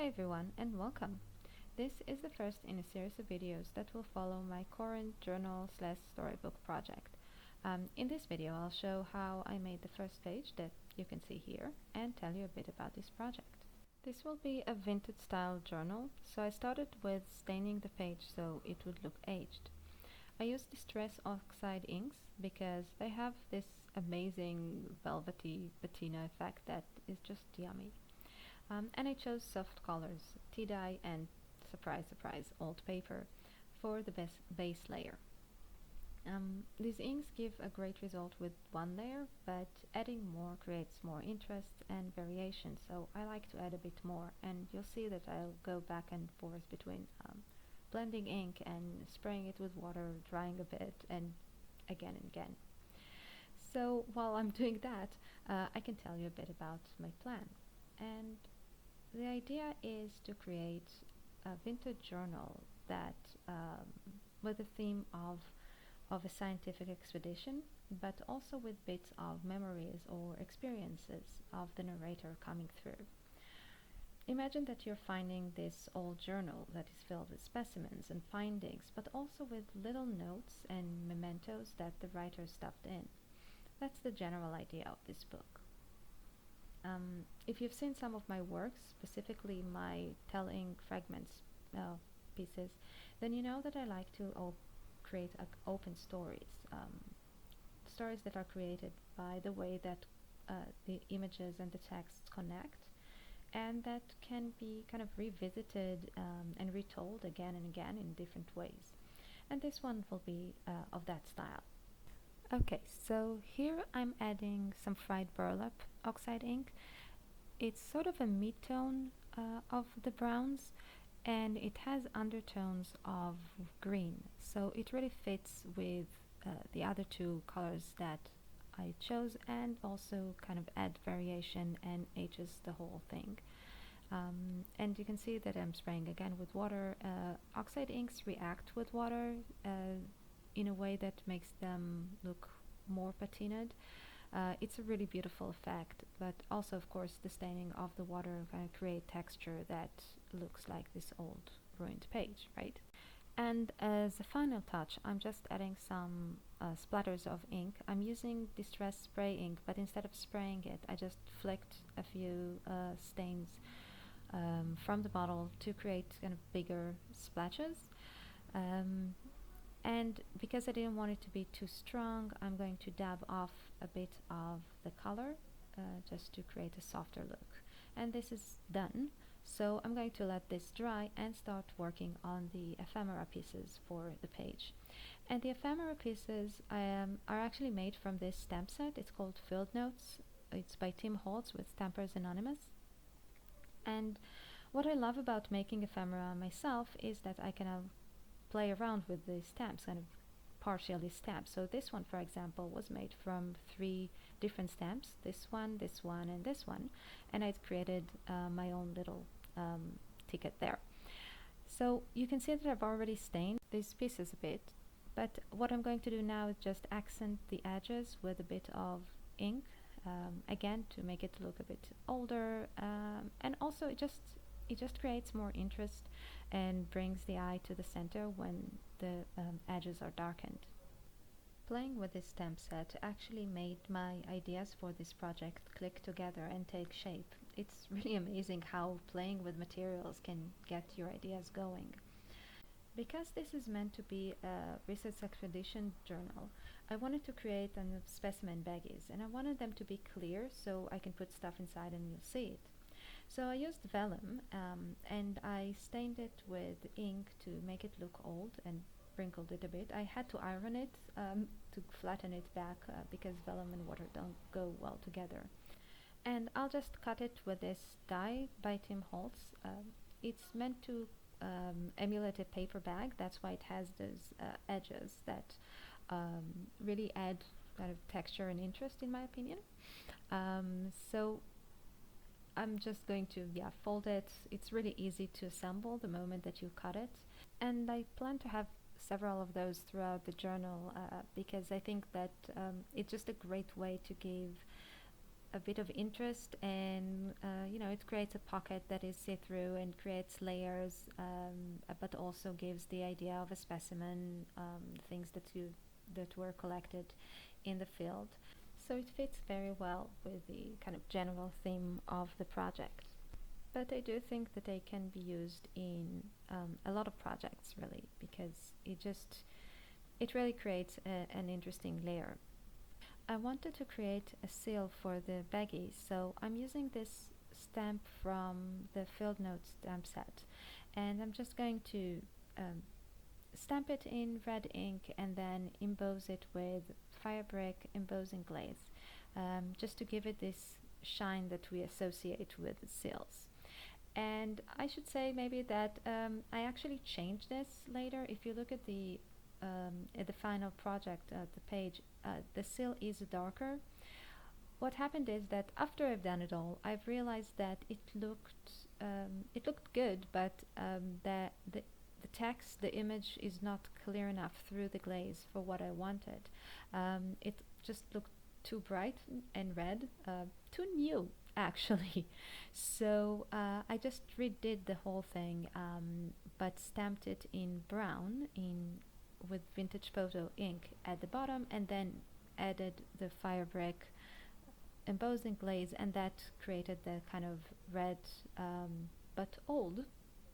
Hi everyone and welcome. This is the first in a series of videos that will follow my current journal/storybook project. In this video I'll show how I made the first page that you can see here and tell you a bit about this project. This will be a vintage style journal, so I started with staining the page so it would look aged. I used distress oxide inks because they have this amazing velvety patina effect that is just yummy. And I chose soft colors, tea dye and, surprise surprise, old paper for the base layer. These inks give a great result with one layer, but adding more creates more interest and variation, so I like to add a bit more, and you'll see that I'll go back and forth between blending ink and spraying it with water, drying a bit, and again and again. So while I'm doing that, I can tell you a bit about my plan. And the idea is to create a vintage journal that with a theme of a scientific expedition, but also with bits of memories or experiences of the narrator coming through. Imagine that you're finding this old journal that is filled with specimens and findings, but also with little notes and mementos that the writer stuffed in. That's the general idea of this book. If you've seen some of my works, specifically my telling fragments pieces, then you know that I like to create open stories. Stories that are created by the way that the images and the texts connect, and that can be kind of revisited and retold again and again in different ways. And this one will be of that style. Okay, so here I'm adding some fried burlap oxide ink. It's sort of a mid-tone of the browns, and it has undertones of green, so it really fits with the other two colors that I chose, and also kind of add variation and ages the whole thing. And you can see that I'm spraying again with water. Oxide inks react with water in a way that makes them look more patinaed. It's a really beautiful effect, but also of course the staining of the water kind of create texture that looks like this old ruined page, right? And as a final touch, I'm just adding some splatters of ink. I'm using distress spray ink, but instead of spraying it, I just flicked a few stains from the bottle to create kind of bigger splashes. And because I didn't want it to be too strong, I'm going to dab off a bit of the color just to create a softer look. And this is done, so I'm going to let this dry and start working on the ephemera pieces for the page. And the ephemera pieces are actually made from this stamp set. It's called Field Notes. It's by Tim Holtz with Stampers Anonymous. And what I love about making ephemera myself is that I can play around with the stamps, kind of partially stamped. So this one, for example, was made from 3 different stamps, this one, and this one, and I'd created my own little ticket there. So you can see that I've already stained these pieces a bit, but what I'm going to do now is just accent the edges with a bit of ink, again to make it look a bit older, and also it just creates more interest and brings the eye to the center when the edges are darkened. Playing with this stamp set actually made my ideas for this project click together and take shape. It's really amazing how playing with materials can get your ideas going. Because this is meant to be a research expedition journal, I wanted to create specimen baggies, and I wanted them to be clear so I can put stuff inside and you'll see it. So I used vellum and I stained it with ink to make it look old and wrinkled it a bit. I had to iron it to flatten it back because vellum and water don't go well together. And I'll just cut it with this die by Tim Holtz. It's meant to emulate a paper bag. That's why it has those edges that really add kind of texture and interest, in my opinion. So I'm just going to fold it. It's really easy to assemble the moment that you cut it, and I plan to have several of those throughout the journal because I think that it's just a great way to give a bit of interest, and it creates a pocket that is see-through and creates layers, but also gives the idea of a specimen, things that were collected in the field. So it fits very well with the kind of general theme of the project. But I do think that they can be used in a lot of projects, really, because it really creates an interesting layer. I wanted to create a seal for the baggy, so I'm using this stamp from the Field Notes stamp set, and I'm just going to stamp it in red ink and then emboss it with firebrick embossing glaze, just to give it this shine that we associate with seals. And I should say maybe that I actually changed this later. If you look at the final project, the page, the seal is darker. What happened is that after I've done it all, I've realized that it looked good, but the text, the image is not clear enough through the glaze for what I wanted. It just looked too bright and red, too new actually. So I just redid the whole thing, but stamped it in brown with vintage photo ink at the bottom, and then added the firebrick embossing glaze, and that created the kind of red but old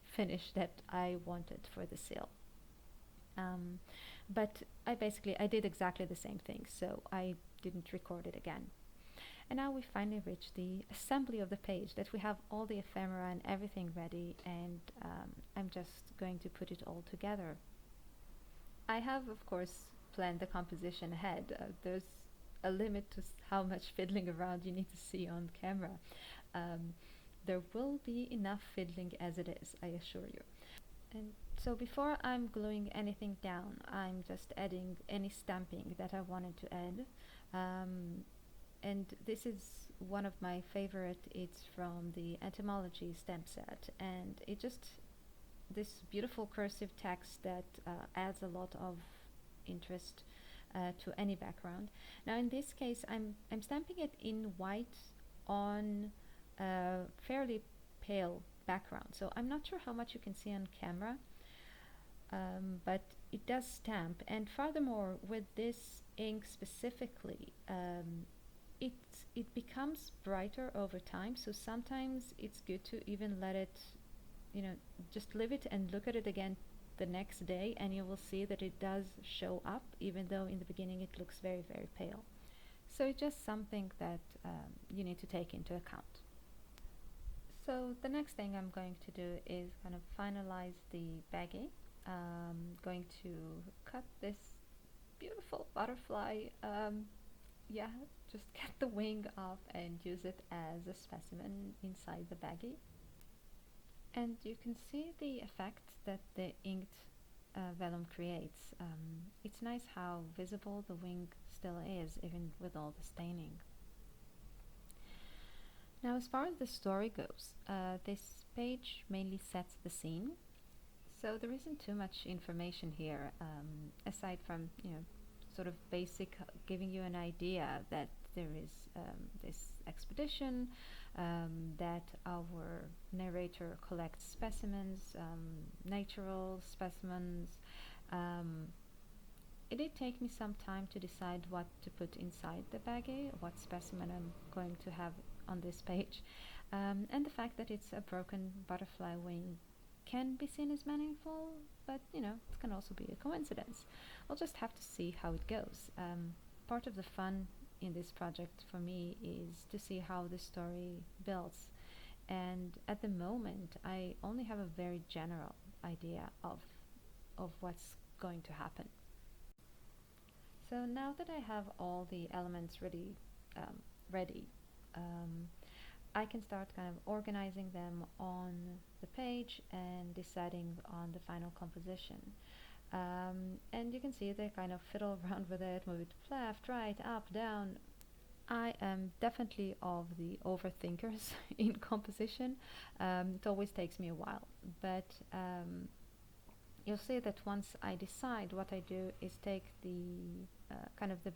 finish that I wanted for the seal. But I did exactly the same thing, so I didn't record it again. And now we finally reached the assembly of the page, that we have all the ephemera and everything ready, and I'm just going to put it all together. I have, of course, planned the composition ahead. There's a limit to how much fiddling around you need to see on camera. There will be enough fiddling as it is, I assure you. And so before I'm gluing anything down, I'm just adding any stamping that I wanted to add. And this is one of my favorite. It's from the Etymology stamp set, and it just this beautiful cursive text that adds a lot of interest to any background. Now in this case, I'm stamping it in white on a fairly pale background, so I'm not sure how much you can see on camera, but it does stamp. And furthermore, with this ink specifically, it becomes brighter over time, so sometimes it's good to even let it, just leave it and look at it again the next day, and you will see that it does show up, even though in the beginning it looks very, very pale. So it's just something that you need to take into account. So the next thing I'm going to do is kind of finalize the baggy. Going to cut this beautiful butterfly, just get the wing off and use it as a specimen inside the baggy. And you can see the effect that the inked vellum creates. It's nice how visible the wing still is, even with all the staining. Now, as far as the story goes, this page mainly sets the scene, so there isn't too much information here, aside from sort of basic, giving you an idea that there is this expedition, that our narrator collects specimens, natural specimens. It did take me some time to decide what to put inside the baggie, what specimen I'm going to have on this page, and the fact that it's a broken butterfly wing can be seen as meaningful, but it can also be a coincidence. We'll just have to see how it goes. Part of the fun in this project for me is to see how the story builds, and at the moment I only have a very general idea of what's going to happen. So now that I have all the elements ready, I can start kind of organizing them on the page and deciding on the final composition. And you can see they kind of fiddle around with it, move it left, right, up, down. I am definitely of the overthinkers in composition. It always takes me a while, but you'll see that once I decide, what I do is take the kind of the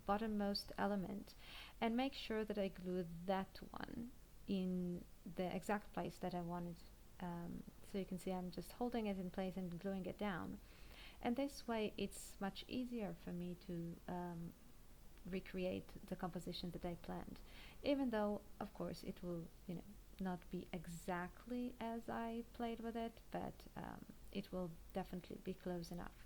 bottommost element and make sure that I glue that one in the exact place that I wanted. So you can see I'm just holding it in place and gluing it down. And this way it's much easier for me to recreate the composition that I planned, even though of course it will, not be exactly as I played with it, but it will definitely be close enough.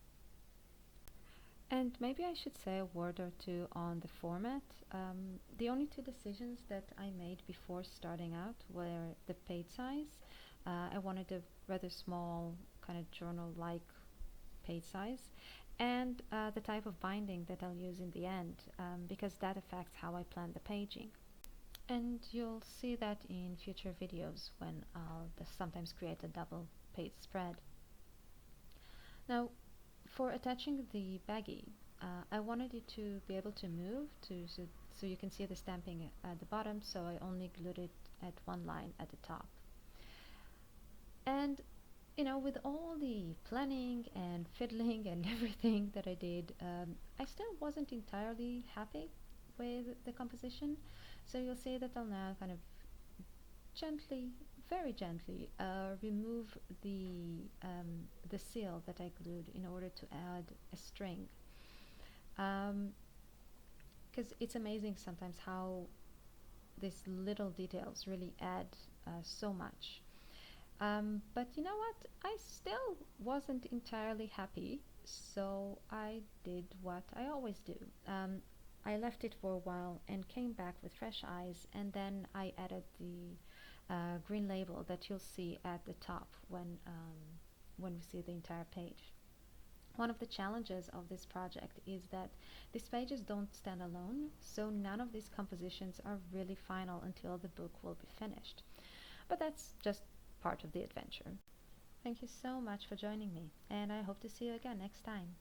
And maybe I should say a word or two on the format. The only two decisions that I made before starting out were the page size. I wanted a rather small, kind of journal-like page size, and the type of binding that I'll use in the end, because that affects how I plan the paging. And you'll see that in future videos when I'll sometimes create a double page spread. Now, for attaching the baggy, I wanted it to be able to move so you can see the stamping at the bottom, so I only glued it at one line at the top. And with all the planning and fiddling and everything that I did, I still wasn't entirely happy with the composition. So you'll see that I'll now kind of gently, very gently, remove the seal that I glued in order to add a string. Because it's amazing sometimes how these little details really add so much. But you know what? I still wasn't entirely happy, so I did what I always do. I left it for a while and came back with fresh eyes, and then I added the green label that you'll see at the top when we see the entire page. One of the challenges of this project is that these pages don't stand alone, so none of these compositions are really final until the book will be finished. But that's just part of the adventure. Thank you so much for joining me, and I hope to see you again next time.